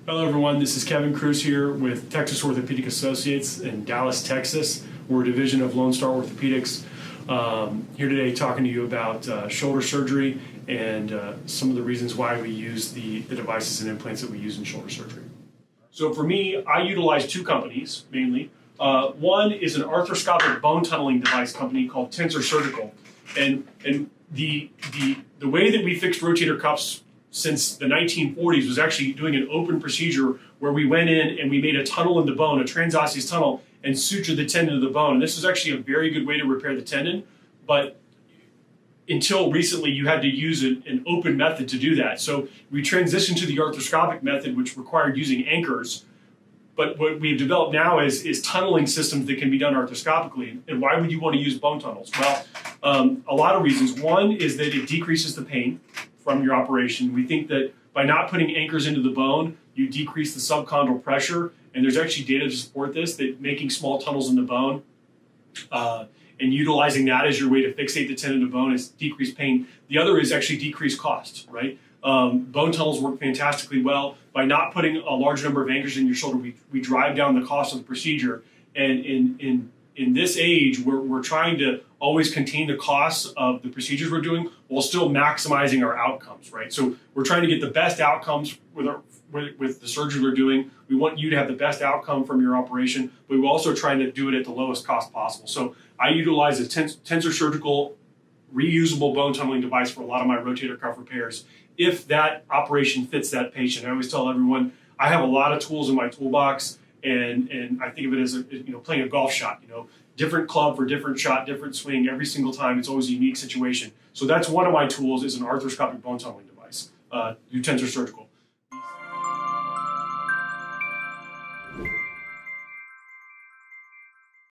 Hello everyone, this is Kevin Kruse here with Kruse Orthopedic Associates in Dallas, Texas. We're a division of Lone Star Orthopedics. Here today talking to you about shoulder surgery and some of the reasons why we use the devices and implants that we use in shoulder surgery. So for me, I utilize two companies mainly. One is an arthroscopic bone tunneling device company called Tensor Surgical. And the way that we fixed rotator cuffs since the 1940s was actually doing an open procedure where we went in and we made a tunnel in the bone, a transosseous tunnel, and sutured the tendon to the bone. And this was actually a very good way to repair the tendon, but until recently you had to use an open method to do that. So we transitioned to the arthroscopic method, which required using anchors. But what we've developed now is tunneling systems that can be done arthroscopically. And why would you want to use bone tunnels? Well, a lot of reasons. One is that it decreases the pain from your operation. We think that by not putting anchors into the bone, you decrease the subchondral pressure. And there's actually data to support this, that making small tunnels in the bone and utilizing that as your way to fixate the tendon to bone is decreased pain. The other is actually decreased costs, right? Bone tunnels work fantastically well. By not putting a large number of anchors in your shoulder, we drive down the cost of the procedure. And in this age, we're trying to always contain the costs of the procedures we're doing while still maximizing our outcomes, right? So we're trying to get the best outcomes with the surgery we're doing. We want you to have the best outcome from your operation, but we're also trying to do it at the lowest cost possible. So I utilize a Tensor Surgical reusable bone tunneling device for a lot of my rotator cuff repairs if that operation fits that patient. I always tell everyone I have a lot of tools in my toolbox, and I think of it as playing a golf shot. Different club for different shot, different swing every single time. It's always a unique situation. So that's one of my tools is an arthroscopic bone tunneling device, Tensor Surgical.